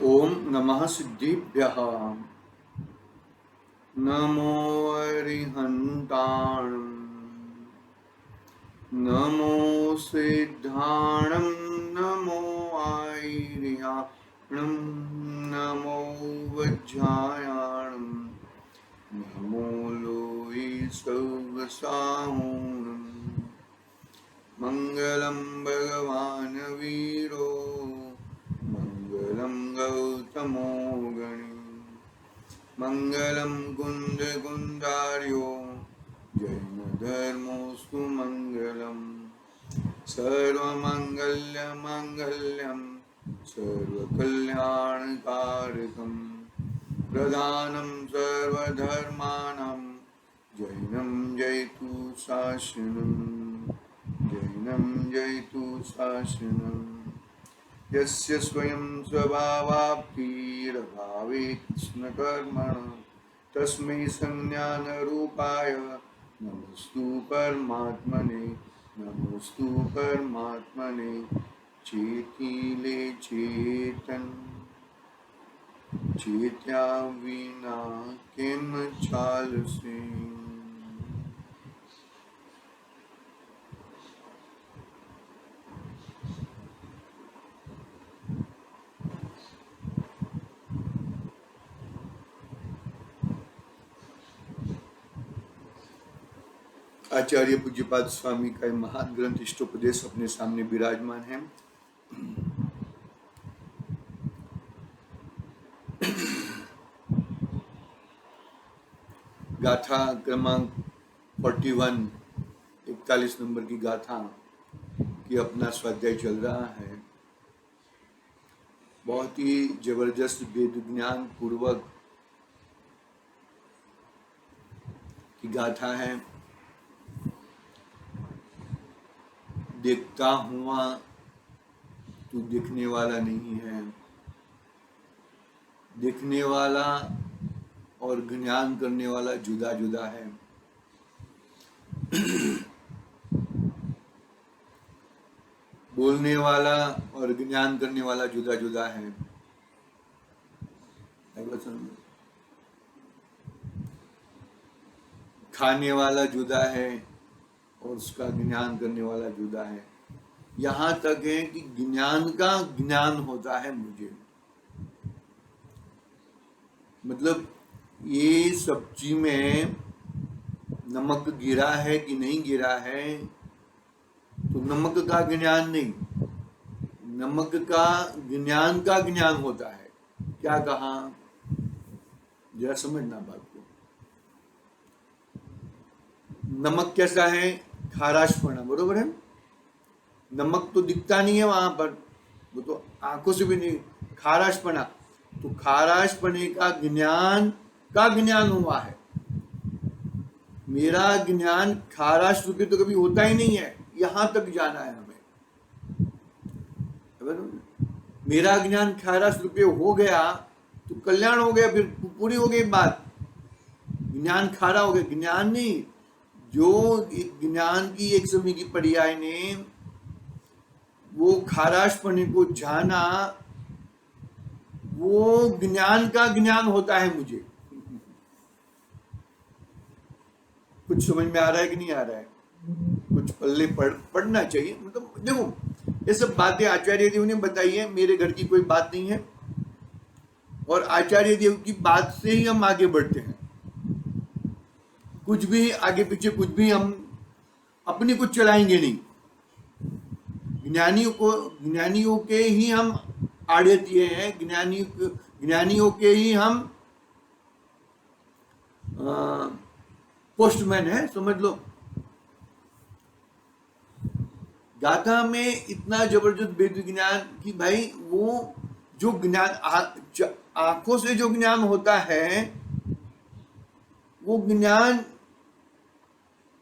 ओम नमः सिद्धिभ्यः। नमो अरिहन्ताणं। नमो सिद्धाणं। नमो आयर्याणं। नमो वज्रायाणं। नमो लोये सर्वसाहुणं। मंगलम भगवान वीरो मंगलम गौतमो गणी मंगलम कुंद कुंदार्यो जैन धर्मोस्तु मंगलम सर्वमंगल्य मंगल्यम सर्वकल्याणकारकम प्रधानं सर्वधर्माणां जैनं जयतु शासनं जैनं जयतु शासनं यस्य स्वयं स्वभावाप्तिरभावे कृष्णकर्मणः तस्मै संज्ञानरूपाय नमस्तु परमात्मने नमस्तु परमात्मने चेतिले चेतन चेत्या विना किम चालसे। आचार्य पूज्यपाद स्वामी का महान ग्रंथ इष्टोपदेश अपने सामने विराजमान है। गाथा क्रमांक 41 41 नंबर की गाथा की अपना स्वाध्याय चल रहा है। बहुत ही जबरदस्त वेद ज्ञान पूर्वक की गाथा है। देखता हुआ तू दिखने वाला नहीं है। दिखने वाला और ज्ञान करने वाला जुदा जुदा है। बोलने वाला और ज्ञान करने वाला जुदा जुदा है। खाने वाला जुदा है और उसका ज्ञान करने वाला जुदा है। यहाँ तक है कि ज्ञान का ज्ञान होता है मुझे। मतलब ये सब्जी में नमक गिरा है कि नहीं गिरा है तो नमक का ज्ञान नहीं, नमक का ज्ञान होता है। क्या कहा, जरा समझना बात को। नमक कैसा है, खाराशपना, बरोबर है। नमक तो दिखता नहीं है वहां पर, वो तो आंखों से भी नहीं। खाराशपना, तो खाराशपने का ज्ञान हुआ है। मेरा ज्ञान खाराश रूपी तो कभी होता ही नहीं है। यहां तक जाना है हमें। मेरा ज्ञान खाराश रूपी हो गया तो कल्याण हो गया, फिर पूरी हो गई बात। ज्ञान खारा हो गया, ज्ञान नहीं। जो ज्ञान की एक समय की पर्याय ने वो खाराशपने को जाना, वो ज्ञान का ज्ञान होता है मुझे। कुछ समझ में आ रहा है कि नहीं आ रहा है? कुछ पल्ले पढ़ना चाहिए। मतलब देखो, ये सब बातें आचार्य देव ने बताई है, मेरे घर की कोई बात नहीं है। और आचार्य देव की बात से ही हम आगे बढ़ते हैं। कुछ भी आगे पीछे कुछ भी हम अपनी कुछ चलाएंगे नहीं। ज्ञानियों के ही हम आड़े दिए हैं। ज्ञानियों के ही हम पोस्टमैन है, समझ लो। गाथा में इतना जबरदस्त वेद ज्ञान कि भाई वो जो ज्ञान आंखों से जो ज्ञान होता है, वो ज्ञान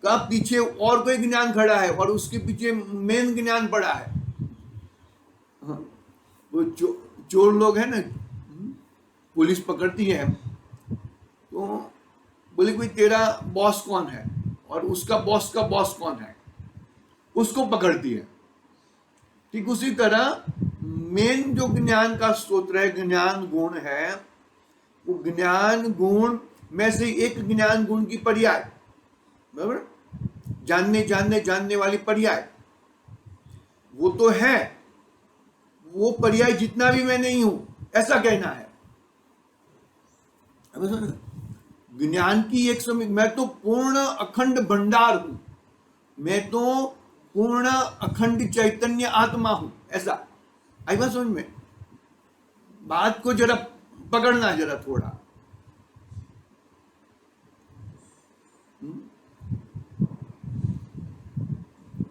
का पीछे और कोई ज्ञान खड़ा है और उसके पीछे मेन ज्ञान पड़ा है। वो चोर लोग है ना, पुलिस पकड़ती है तो बोले कोई तेरा बॉस कौन है और उसका बॉस का बॉस कौन है, उसको पकड़ती है। ठीक उसी तरह मेन जो ज्ञान का स्तोत्र है, ज्ञान गुण है, वो ज्ञान गुण में से एक ज्ञान गुण की पर्याय, बराबर, जानने जानने जानने वाली पर्याय, वो तो है, वो पर्याय जितना भी मैं नहीं हूं, ऐसा कहना है। ज्ञान की एक समय, मैं तो पूर्ण अखंड भंडार हूं, मैं तो पूर्ण अखंड चैतन्य आत्मा हूं, ऐसा। आई बात समझ में? बात को जरा पकड़ना, जरा थोड़ा।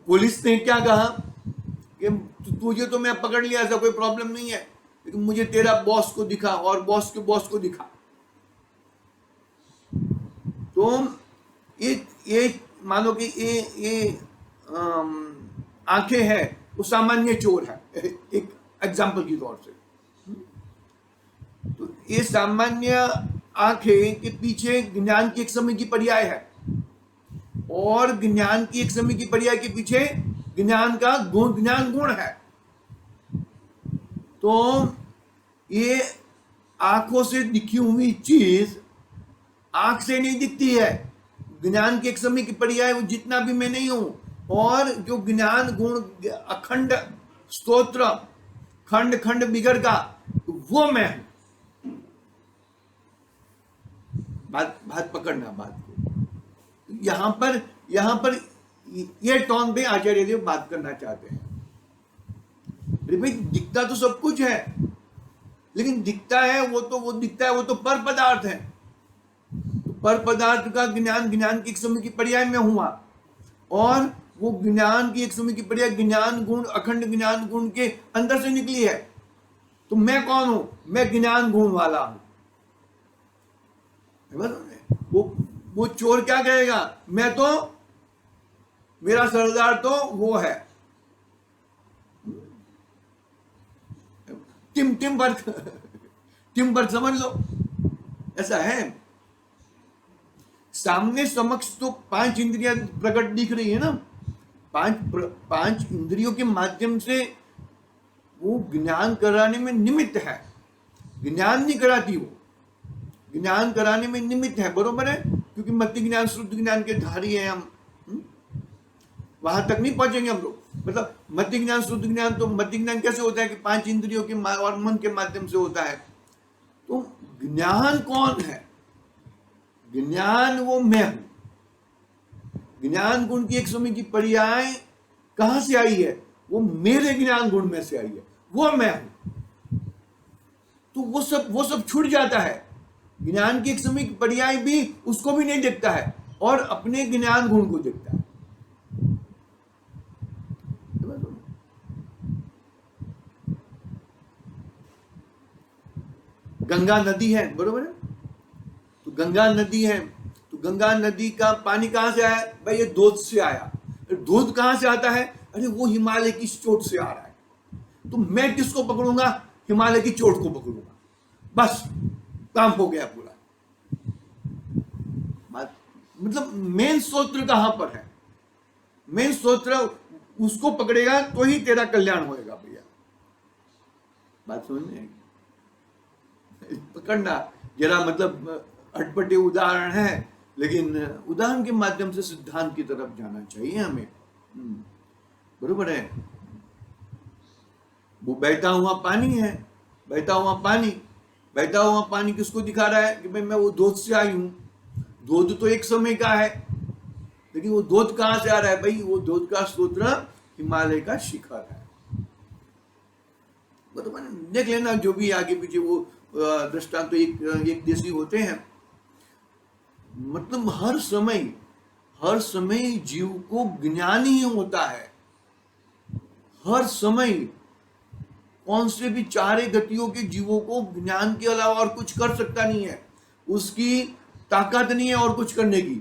पुलिस ने क्या कहा कि तुझे तो मैं पकड़ लिया, ऐसा कोई प्रॉब्लम नहीं है, लेकिन मुझे तेरा बॉस को दिखा और बॉस के बॉस को दिखा। तो ये मानो कि ये आंखें है, वो सामान्य चोर है, एक एग्जाम्पल के तौर से। तो ये सामान्य आंखें के पीछे ज्ञान की एक समय की पर्याय है, और ज्ञान की एक समय की पर्याय के पीछे ज्ञान का गुण, ज्ञान गुण है। तो ये आंखों से दिखी हुई चीज आंख से नहीं दिखती है, ज्ञान के एक समय की पर्याय, वो जितना भी मैं नहीं हूं, और जो ज्ञान गुण अखंड स्तोत्र खंड खंड बिगड़ का, वो मैं हूं। बात पकड़ना, बात को यहां पर ये टोन पे आचार्य देव बात करना चाहते हैं। भाई दिखता तो सब कुछ है, लेकिन दिखता है वो दिखता है, वो तो पर पदार्थ है। तो पर पदार्थ का ज्ञान, ज्ञान की एक समय की पर्याय में हुआ, और वो ज्ञान की एक समय की पर्याय ज्ञान गुण, अखंड ज्ञान गुण के अंदर से निकली है। तो मैं कौन हूं? मैं ज्ञान गुण वाला हूं। वो चोर क्या कहेगा? मैं तो, मेरा सरदार तो वो है, टिम बर्ग समझ लो, ऐसा है। सामने समक्ष तो 5 इंद्रियां प्रकट दिख रही है ना, पांच इंद्रियों के माध्यम से वो ज्ञान कराने में निमित्त है, ज्ञान नहीं कराती, वो ज्ञान कराने में निमित्त है, बरोबर है, क्योंकि मति ज्ञान शुद्ध ज्ञान के धारी है हम। वहां तक नहीं पहुंचेंगे हम लोग। मतलब मति ज्ञान शुद्ध ज्ञान, तो मति ज्ञान कैसे होता है कि 5 इंद्रियों के और मन के माध्यम से होता है। तो ज्ञान कौन है? ज्ञान वो मैं हूं। ज्ञान गुण की एक समय की पर्याय कहां से आई है? वो मेरे ज्ञान गुण में से आई है, वो मैं हूं। तो वो सब छूट जाता है। ज्ञान की एक समय की पर्याय भी उसको भी नहीं देखता है, और अपने ज्ञान गुण को देखता है। गंगा नदी है, बरोबर है, तो गंगा नदी है, तो गंगा नदी का पानी कहां से आया? भाई ये दूध से आया। दूध कहां से आता है? अरे वो हिमालय की चोट से आ रहा है। तो मैं किसको पकड़ूंगा? हिमालय की चोट को पकड़ूंगा, बस काम हो गया पूरा। मतलब मेन सूत्र कहां पर है? मेन सूत्र उसको पकड़ेगा तो ही तेरा कल्याण होएगा भैया। बात समझ में आएगी? पकड़ना जरा, मतलब अटपटे उदाहरण है, लेकिन उदाहरण के माध्यम से सिद्धांत की तरफ जाना चाहिए हमें। बरोबर है। वो बहता हुआ पानी है, बहता हुआ पानी किसको दिखा रहा है? कि भाई मैं वो दूध से आई हूं। दूध तो एक समय का है, लेकिन वो दूध कहां से आ रहा है? भाई वो दूध का स्रोत हिमालय का शिखर है। बरोबर, देख लेना जो भी आगे पीछे वो दृष्टांत तो एक देशी होते हैं। मतलब हर समय जीव को ज्ञान ही होता है, हर समय। कौन से भी चारे गतियों के जीवों को ज्ञान के अलावा और कुछ कर सकता नहीं है, उसकी ताकत नहीं है और कुछ करने की।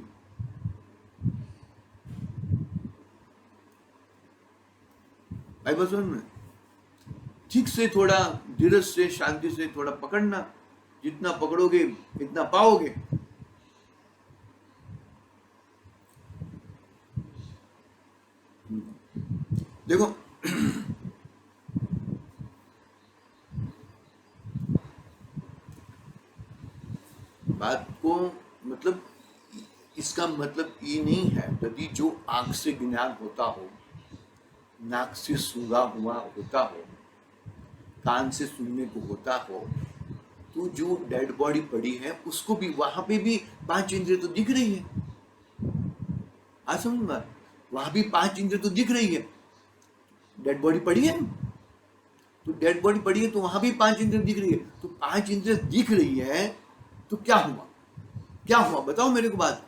भाई बस में ठीक से, थोड़ा धीरज से, शांति से थोड़ा पकड़ना, जितना पकड़ोगे इतना पाओगे। देखो बात को मतलब इसका मतलब ये नहीं है यदि जो आंख से ज्ञान होता हो, नाक से सूंघा हुआ होता हो, कान से सुनने को होता हो, तो जो डेड बॉडी पड़ी है उसको भी वहां पे भी 5 इंद्रिय तो दिख रही है। आज समझ में, वहां भी 5 इंद्रिय तो दिख रही है। डेड बॉडी पड़ी है, तो डेड बॉडी पड़ी है तो वहां भी 5 इंद्रिय दिख रही है। तो 5 इंद्रिय दिख रही है तो क्या हुआ, क्या हुआ बताओ मेरे को बात।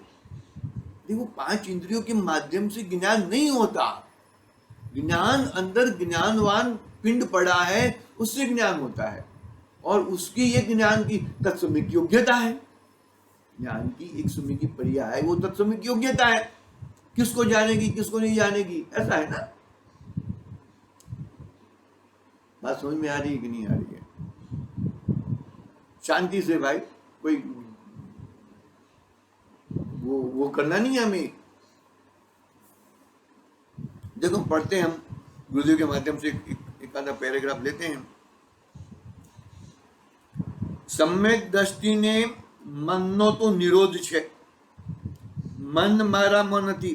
देखो 5 इंद्रियों के माध्यम से ज्ञान नहीं होता। ज्ञान अंदर ज्ञानवान पिंड पड़ा है, उससे ज्ञान होता है, और उसकी ये ज्ञान की तत्समयिक योग्यता है। ज्ञान की एक समय की क्रिया है, वो तत्समयिक योग्यता है। किसको जानेगी किसको नहीं जानेगी, ऐसा है ना। बात समझ में आ रही है कि नहीं आ रही है? शांति से भाई, कोई वो करना नहीं है हमें। देखो पढ़ते हैं हम गुरुदेव के माध्यम से एक आधा पैराग्राफ लेते हैं। सम्यक दृष्टिने मननो तो निरोध छे, मन मारामां नथी,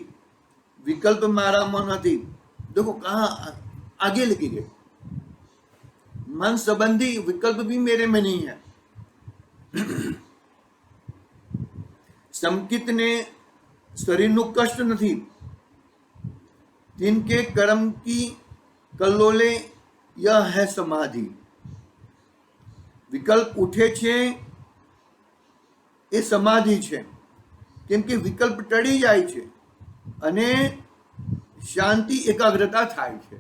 विकल्प मारामां नथी। देखो कहाँ आगे लेके गए, मन संबंधी विकल्प भी मेरे में नहीं है। संकित ने शरीरનું કષ્ટ નથી, तिनके कर्म की कल्लोले यह है समाधि। विकल्प उठे छे એ સમાધિ છે, કેમ કે વિકલ્પ ટળી જાય છે અને શાંતિ એકાગ્રતા થાય છે।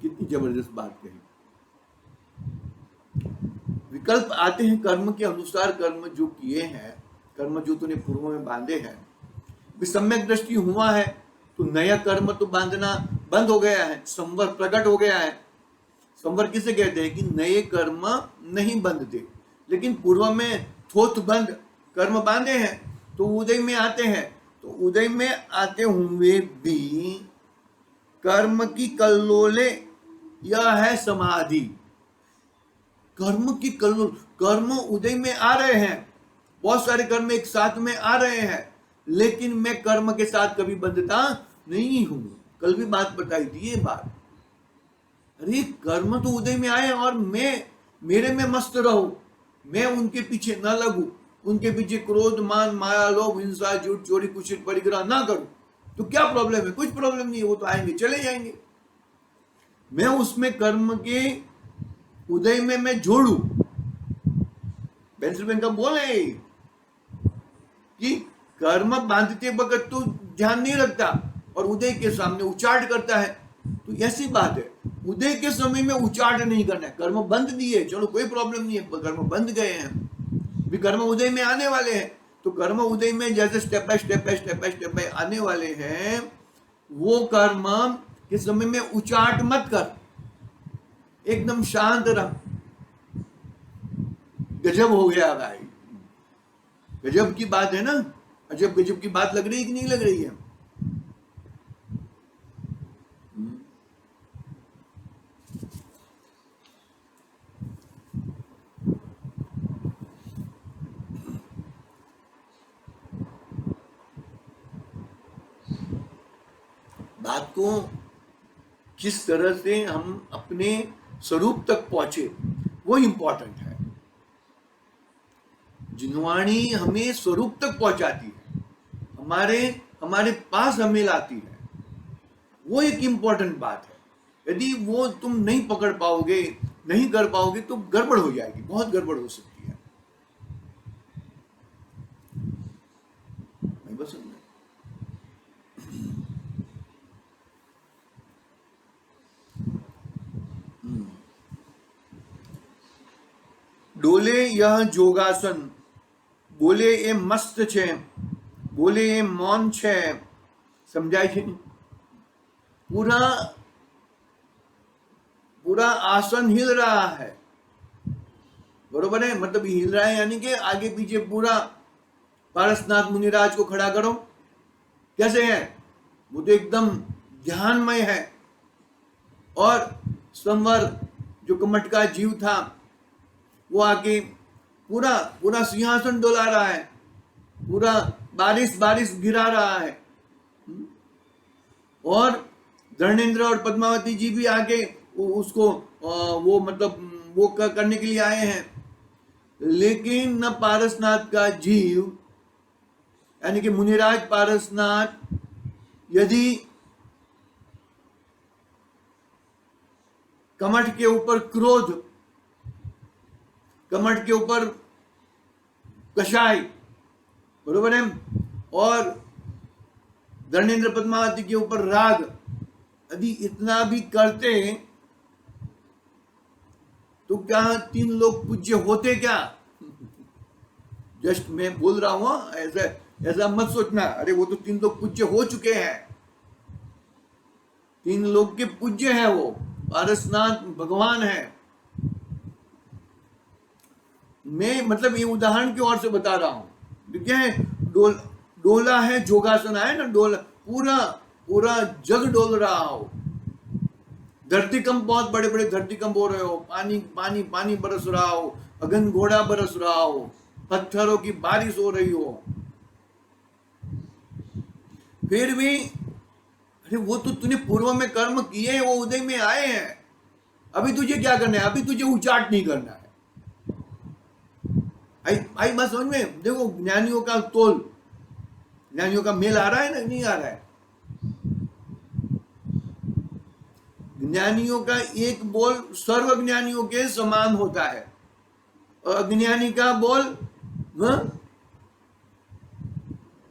कितनी जबरदस्त बात कही। विकल्प आते हैं कर्म के अनुसार, कर्म जो किए हैं, कर्म जो तूने पूर्व में बांधे हैं, सम्यक दृष्टि हुआ है तो नया कर्म तो बांधना बंद हो गया है, संवर प्रकट हो गया है। संवर किसे कहते हैं कि नए कर्म नहीं बंधते, लेकिन पूर्व में थोथ बंद कर्म बांधे हैं तो उदय में आते हैं। तो उदय में आते हुए भी कर्म की कल्लोले यह है समाधि। कर्म की कल्लोल, कर्म उदय में आ रहे हैं, बहुत सारे कर्म एक साथ में आ रहे हैं, लेकिन मैं कर्म के साथ कभी बंधता नहीं हूं। कल भी बात बताई थी ये बात। अरे कर्म तो उदय में आए और मैं मेरे में मस्त रहूं, मैं उनके पीछे न लगूं, उनके पीछे क्रोध मान माया लोभ हिंसा झूठ चोरी कुचित परिग्रह ना करूं। तो क्या प्रॉब्लम है? कुछ प्रॉब्लम नहीं है, वो तो आएंगे चले जाएंगे। मैं उसमें कर्म के उदय में मैं जोड़ू। बेंसलमैन का बोले कि कर्म बांधते वक्त तो ध्यान नहीं रखता और उदय के सामने उचाट करता है। तो ऐसी बात है, उदय के समय में उचाट नहीं करना है। कर्म बंद दिए, चलो कोई प्रॉब्लम नहीं है, कर्म बंद गए हैं, भी कर्म उदय में आने वाले हैं। तो कर्म उदय में जैसे स्टेप बाय स्टेप आने वाले हैं, वो कर्म के समय में उचाट मत कर, एकदम शांत रह। गजब हो गया भाई, गजब की बात है ना। अजब गजब की बात लग रही है कि नहीं लग रही है? बात को किस तरह से हम अपने स्वरूप तक पहुंचे वो इंपॉर्टेंट है। जिनवाणी हमें स्वरूप तक पहुंचाती है, हमारे पास हमें लाती है, वो एक इंपॉर्टेंट बात है। यदि वो तुम नहीं पकड़ पाओगे, नहीं कर पाओगे, तो गड़बड़ हो जाएगी, बहुत गड़बड़ हो सकती है। नहीं बस डोले यह जोगासन, बोले ए मस्त छे, बोले ए मौन छे, समझाय छे? पूरा पूरा आसन हिल रहा है, बरोबर है? मतलब हिल रहा है यानी कि आगे पीछे पूरा। पारसनाथ मुनिराज को खड़ा करो, कैसे है? वो तो एकदम ध्यानमय है। और संवर जो कमट का जीव था, वो आके पूरा पूरा सिंहासन डोला रहा है, पूरा बारिश बारिश गिरा रहा है। और धर्मेंद्र और पद्मावती जी भी आगे उसको वो मतलब वो करने के लिए आए हैं। लेकिन न पारसनाथ का जीव यानी कि मुनिराज पारसनाथ यदि कमठ के ऊपर क्रोध, कमठ के ऊपर कषाय, बरोबर है, और धर्मेंद्र पद्मावती के ऊपर राग, यदि इतना भी करते तो क्या तीन लोग पूज्य होते क्या? जस्ट मैं बोल रहा हूं, ऐसा ऐसा मत सोचना, अरे वो तो तीन लोग पूज्य हो चुके हैं, तीन लोग के पूज्य है, वो पारसनाथ भगवान है। मैं मतलब ये उदाहरण की ओर से बता रहा हूं। क्या है, डोला है, जोगासन है ना, डोला पूरा पूरा जग डोल रहा हो, धरती कंप, बहुत बड़े बड़े धरती कंप हो रहे हो, पानी पानी पानी बरस रहा हो, अगन घोड़ा बरस रहा हो, पत्थरों की बारिश हो रही हो, फिर भी अरे वो तो तूने पूर्व में कर्म किए, वो उदय में आए हैं, अभी तुझे क्या करना है? अभी तुझे उचाट नहीं करना है। आई बात समझ में? देखो ज्ञानियों का तोल, ज्ञानियों का मेल आ रहा है ना, नहीं आ रहा है? ज्ञानियों का एक बोल सर्व ज्ञानियों के समान होता है, और अज्ञानी का बोल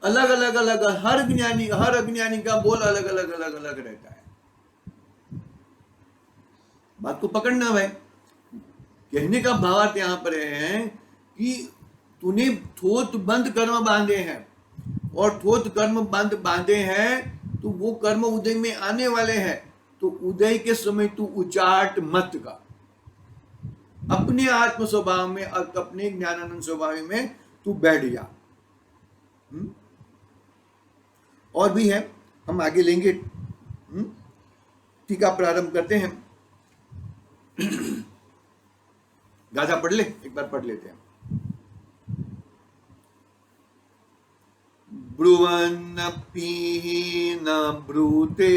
अलग अलग अलग, हर अज्ञानी का बोल अलग अलग अलग अलग रहता है। बात को पकड़ना भाई। कहने का भावार्थ यहां पर है कि तूने थोत बंद कर्म बांधे हैं, और थोत कर्म बंद बांधे हैं तो वो कर्म उदय में आने वाले हैं, तो उदय के समय तू उचाट मत का, अपने आत्म स्वभाव में, अपने ज्ञानानंद स्वभाव में तू बैठ जा। और भी है, हम आगे लेंगे। टीका प्रारंभ करते हैं। गाथा पढ़ ले, एक बार पढ़ लेते हैं। ब्रुवन्नपि न ब्रूते,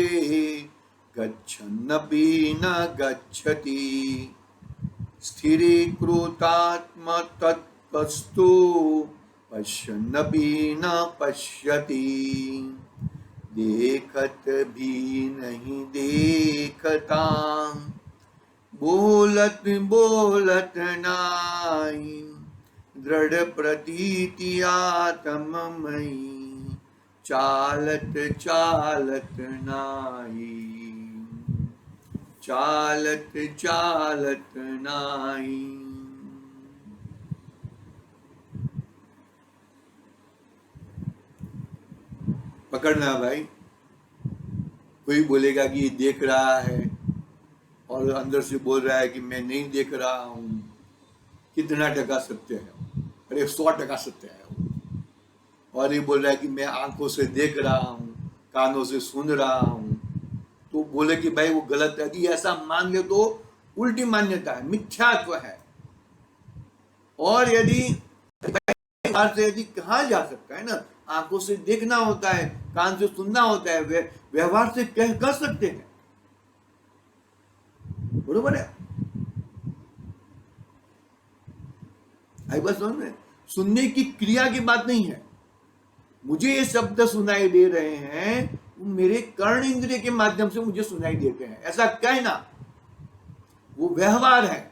गच्छन्नपि न गच्छति, स्थिरीकृतात्म तत्त्वस्तु पश्यन्नपि न पश्यति, देखत भी नहीं देखता, बोलत बोलत नाई, दृढ़ प्रतीति आत्ममयी, चालत चालत नाई, चालत चालत नाई। पकड़ना भाई। कोई बोलेगा कि ये देख रहा है, और अंदर से बोल रहा है कि मैं नहीं देख रहा हूं। कितना टका सत्य है? अरे 100% सत्य है। और ये बोल रहा है कि मैं आंखों से देख रहा हूं, कानों से सुन रहा हूं, तो बोले कि भाई वो गलत है। यदि ऐसा मान ले तो उल्टी मान्यता है, मिथ्यात्व है। और यदि कहा जा सकता है ना, आंखों से देखना होता है, कान से सुनना होता है, व्यवहार से कर सकते हैं, बरोबर है? आई बात समझ में? सुनने की क्रिया की बात नहीं है। मुझे ये शब्द सुनाई दे रहे हैं, मेरे कर्ण इंद्रिय के माध्यम से मुझे सुनाई देते हैं, ऐसा कहना वो व्यवहार है।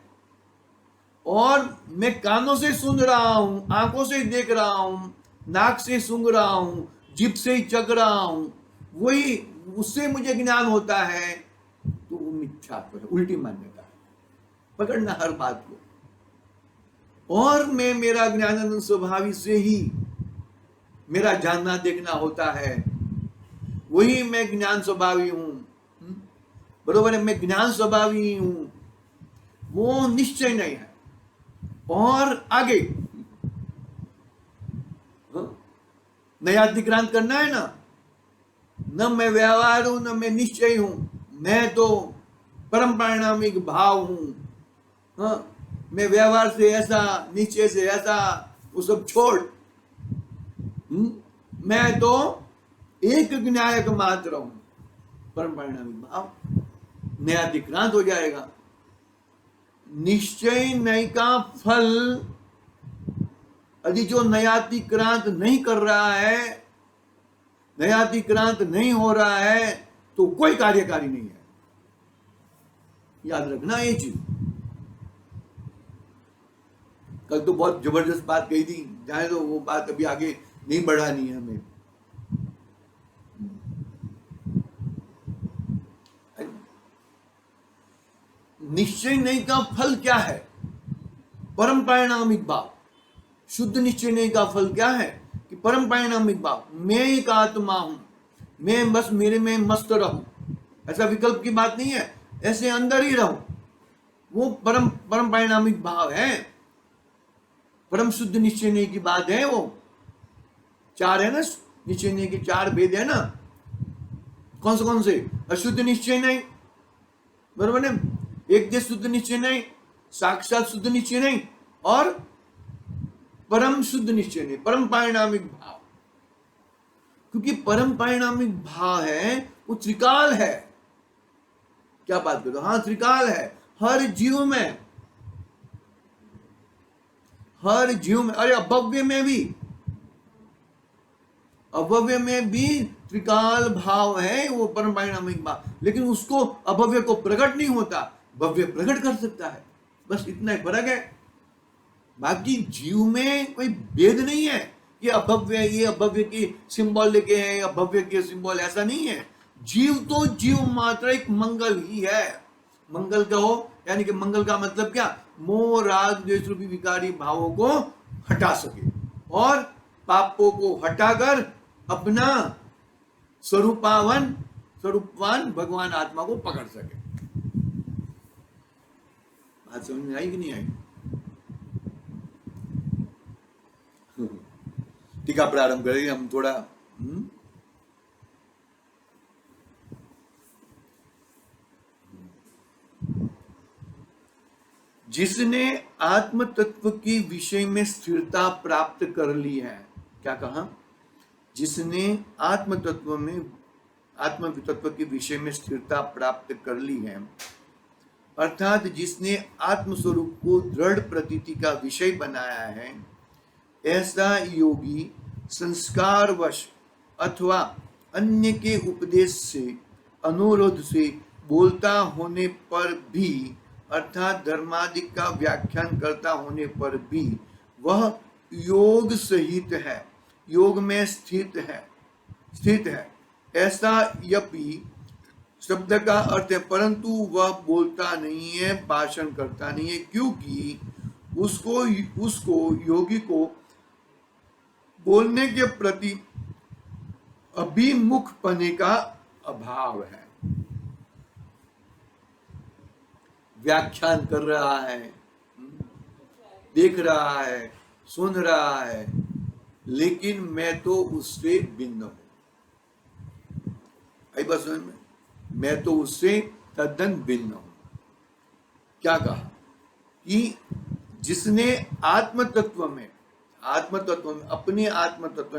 और मैं कानों से सुन रहा हूं, आंखों से देख रहा हूं, नाक से सूंघ रहा हूं, जीभ से चख रहा हूं, वही उससे मुझे ज्ञान होता है, तो वो मिथ्यात्व है, उल्टी मान्यता है। पकड़ना हर बात को। और मैं मेरा ज्ञानानंद स्वभावी से ही मेरा जानना देखना होता है, वही मैं ज्ञान स्वभावी हूं, बरोबर है? मैं ज्ञान स्वभावी हूं, वो निश्चय नहीं है। और आगे नया अधिक्रांत करना है ना, न मैं व्यवहार हूं, न मैं निश्चय हूं, मैं तो परम परिणामिक भाव हूं। मैं व्यवहार से ऐसा, निश्चय से ऐसा, वो सब छोड़, मैं तो एक ज्ञायक मात्र हूं, परम परिणामी भाव न्यायाधिक्रांत हो जाएगा। निश्चय नय का फल यदि जो नयातिक्रांत नहीं कर रहा है, नयातिक्रांत नहीं हो रहा है, तो कोई कार्यकारी नहीं है। याद रखना ये चीज। कल तो बहुत जबरदस्त बात कही थी, जाने तो वो बात अभी आगे नहीं बढ़ानी है हमें। निश्चय नहीं का फल क्या है? परम परिणामिक भाव। शुद्ध निश्चय नहीं का फल क्या है? कि परम परिणामिक भाव, मैं एक आत्मा हूं, मैं बस मेरे में मस्त रहूं, ऐसा विकल्प की बात नहीं है, ऐसे अंदर ही रहूं, वो परम परिणामिक भाव है। परम शुद्ध निश्चय नहीं की बात है। वो चार है ना, निश्चय नहीं के चार भेद है ना। कौन से? अशुद्ध निश्चय नहीं, बरोबर ने, एक देश शुद्ध निश्चय नहीं, साक्षात शुद्ध निश्चय नहीं, और परम शुद्ध निश्चय नहीं, परम परिणामिक भाव। क्योंकि परम परिणामिक भाव है वो त्रिकाल है। क्या बात करो, हाँ त्रिकाल है हर जीव में, हर जीव में। अरे अभव्य में भी, अभव्य में भी त्रिकाल भाव है वो परम परिणामिक भाव, लेकिन उसको अभव्य को प्रकट नहीं होता, भव्य प्रकट कर सकता है। बस इतना ही फर्क है। बाकी जीव में कोई भेद नहीं है, ये अभव्य, ये अभव्य की सिंबल लेके है, अभव्य के सिंबल, ऐसा नहीं है। जीव तो जीव मात्र एक मंगल ही है। मंगल कहो, यानी कि मंगल का मतलब क्या? मोह राग द्वेष रूपी विकारी भावों को हटा सके और पापों को हटाकर अपना स्वरूपवान भगवान आत्मा को पकड़ सके। बात समझ में आई कि नहीं आई? टीका प्रारंभ करेंगे हम थोड़ा। जिसने आत्म तत्व के विषय में स्थिरता प्राप्त कर ली है, क्या कहा? जिसने आत्म तत्व के विषय में स्थिरता प्राप्त कर ली है, अर्थात जिसने आत्म स्वरूप को दृढ़ प्रतीति का विषय बनाया है, ऐसा योगी संस्कारवश अथवा अन्य के उपदेश से, अनुरोध से बोलता होने पर भी, अर्थात धर्मादिक का व्याख्यान करता होने पर भी वह योग सहित है, योग में स्थित है। ऐसा यपि शब्द का अर्थ है, परंतु वह बोलता नहीं है, भाषण करता नहीं है, क्योंकि उसको योगी को बोलने के प्रति अभिमुख पने का अभाव है। व्याख्यान कर रहा है, देख रहा है, सुन रहा है, लेकिन मैं तो उससे भिन्न हूं। आई बात समझ में? मैं तो उससे तद्दन भिन्न हूं। क्या कहा? कि जिसने आत्म तत्व में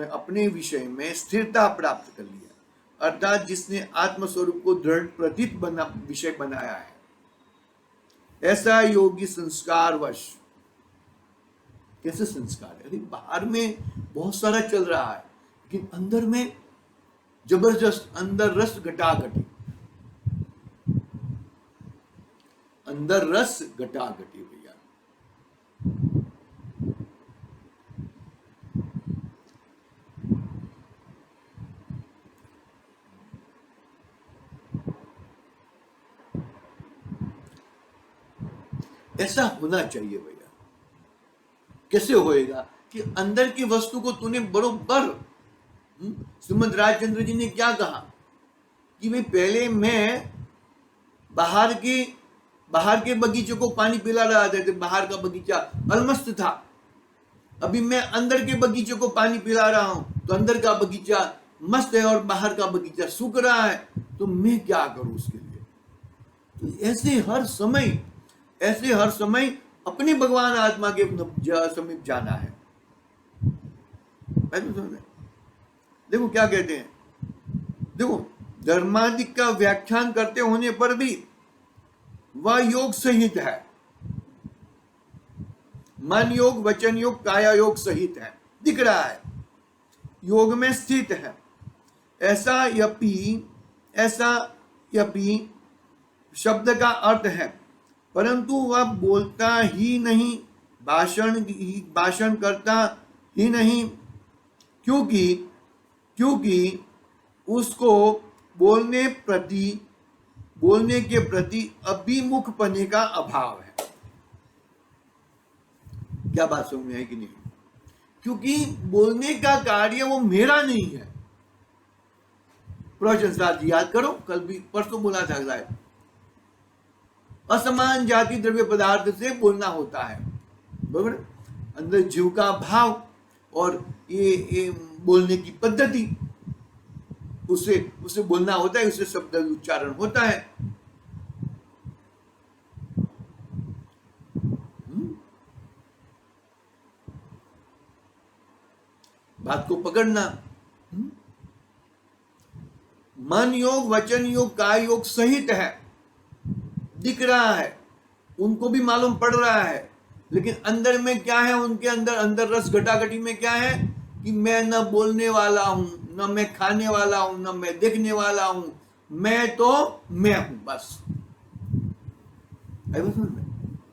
अपने विषय में स्थिरता प्राप्त कर लिया, अर्थात जिसने आत्म स्वरूप को दृढ़ प्रतीत विषय बनाया है, ऐसा योगी संस्कारवश। कैसे संस्कार है? अरे बाहर में बहुत सारा चल रहा है, लेकिन अंदर में जबरदस्त, अंदर रस घटाघटी, अंदर रस घटाघटी भैया। ऐसा होना चाहिए भैया। कैसे होएगा? कि अंदर की वस्तु को तूने बरोबर, श्रीमद राजचंद्र जी ने क्या कहा कि भाई पहले मैं बाहर के बगीचे को पानी पिला रहा था, बाहर का बगीचा अलमस्त था, अभी मैं अंदर के बगीचे को पानी पिला रहा हूं, तो अंदर का बगीचा मस्त है और बाहर का बगीचा सूख रहा है, तो मैं क्या करूं उसके लिए? तो ऐसे हर समय अपने भगवान आत्मा के समीप जाना है। देखो क्या कहते हैं, देखो धर्मादिक का व्याख्यान करते होने पर भी वह योग सहित है, मन योग, वचन योग, काया योग सहित है, दिख रहा है, योग में स्थित है। ऐसा यपि शब्द का अर्थ है, परंतु वह बोलता ही नहीं, भाषण करता ही नहीं, क्योंकि उसको बोलने के प्रति अभिमुख पने का अभाव है। क्या बात समझ में है कि नहीं? क्योंकि बोलने का कार्य वो मेरा नहीं है। प्रवचन साथ याद करो, कल भी परसों बोला था शायद, असमान जाति द्रव्य पदार्थ से बोलना होता है, बराबर। अंदर जीव का भाव और ये बोलने की पद्धति, उससे बोलना होता है, उससे शब्द उच्चारण होता है। बात को पकड़ना। मन योग, वचन योग, काय योग सहित है, दिख रहा है, उनको भी मालूम पड़ रहा है, लेकिन अंदर में क्या है, उनके अंदर रस घटाघटी में क्या है कि मैं न बोलने वाला हूं, न मैं खाने वाला हूं, न मैं देखने वाला हूं, मैं तो मैं हूं बस।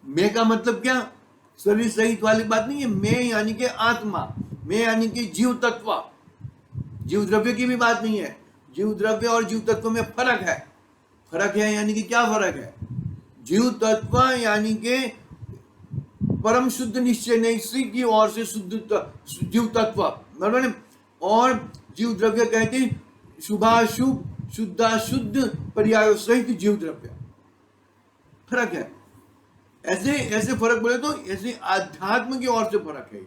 मैं का मतलब क्या, शरीर सहित वाली बात नहीं है। मैं यानी कि आत्मा, मैं यानी कि जीव तत्व, जीव द्रव्य की भी बात नहीं है। जीव द्रव्य और जीव तत्व में फर्क है। फर्क है यानी कि क्या फर्क है? जीव तत्व यानी कि परम शुद्ध निश्चय निश्चय की ओर से शुद्ध जीव तत्व, बराबर। और जीव द्रव्य कहते हैं शुभाशुभ, शुद्धाशुद्ध पर्याय सहित जीव द्रव्य। फर्क है। ऐसे फर्क बोले तो ऐसे आध्यात्म की ओर से फर्क है।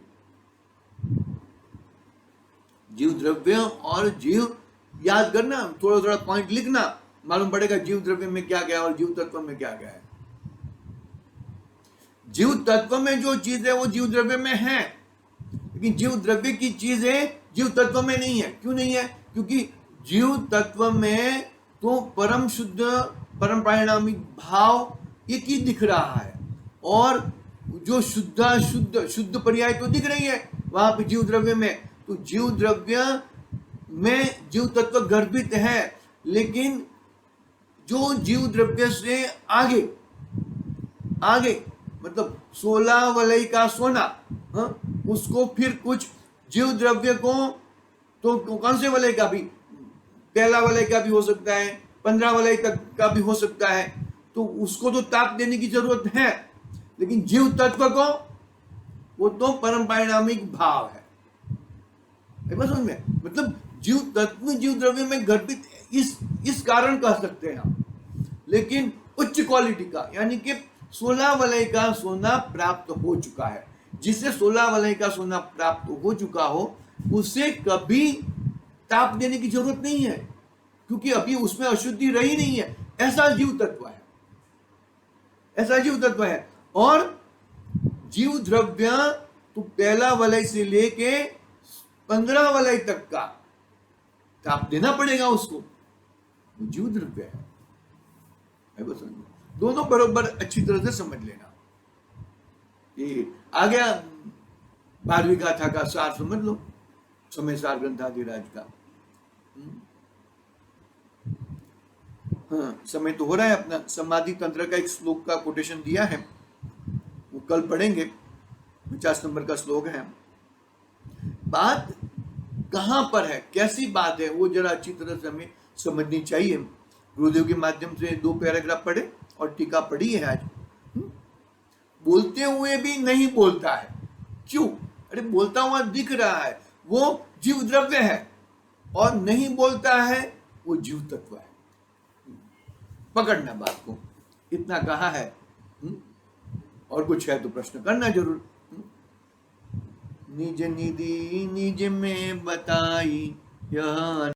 जीव द्रव्य और जीव, याद करना, थोड़ा थोड़ा पॉइंट लिखना, मालूम पड़ेगा जीव द्रव्य में क्या क्या है और जीव तत्व में क्या क्या है। जीव तत्व में जो चीज है वो जीव द्रव्य में है, लेकिन जीव द्रव्य की चीजें जीव तत्व में नहीं है। क्यों नहीं है? क्योंकि जीव तत्व में तो परम शुद्ध, परम परिणामी भाव एक ही दिख रहा है, और जो शुद्ध पर्याय तो दिख रही है वहां पे जीव द्रव्य में। तो जीव द्रव्य में जीव तत्व गर्भित है, लेकिन जो जीव द्रव्य से आगे मतलब 16 वलय का सोना, उसको फिर कुछ जीव द्रव्य को तो कौन से वलय का भी, पहला वलय का भी हो सकता है, 15 वलय तक का भी हो सकता है, तो उसको तो ताप देने की जरूरत है, लेकिन जीव तत्व को वो तो परम परिणामिक भाव है। समझ में? मतलब जीव तत्व जीव द्रव्य में गर्भित इस कारण कह सकते हैं हम, लेकिन उच्च क्वालिटी का, यानी कि 16 वलय का सोना प्राप्त हो चुका है। जिसे 16 वलय का सोना प्राप्त हो चुका हो, उसे कभी ताप देने की जरूरत नहीं है, क्योंकि अभी उसमें अशुद्धि रही नहीं है। ऐसा जीव तत्व है, ऐसा जीव तत्व है। और जीव द्रव्य तो पहला वलय से लेके 15 वलय तक का ताप देना पड़ेगा उसको, जीव द्रव्य है। दोनों बरोबर अच्छी तरह से समझ लेना। ये आ गया 12वीं गाथा का सार, समझ लो, समय सार ग्रंथाधिराज का। हाँ, समय तो हो रहा है अपना। समाधि तंत्र का एक श्लोक का कोटेशन दिया है, वो कल पढ़ेंगे। 50 नंबर का श्लोक है। बात कहां पर है, कैसी बात है, वो जरा अच्छी तरह से हमें समझनी चाहिए। गुरुदेव के माध्यम से 2 पैराग्राफ पढ़े और टीका पढ़ी है आज। बोलते हुए भी नहीं बोलता है, क्यों? अरे बोलता हुआ दिख रहा है, वो जीव द्रव्य है, और नहीं बोलता है, वो जीव तत्व है। पकड़ना बात को, इतना कहा है। और कुछ है तो प्रश्न करना जरूर। निज निधि निज में बताई, यह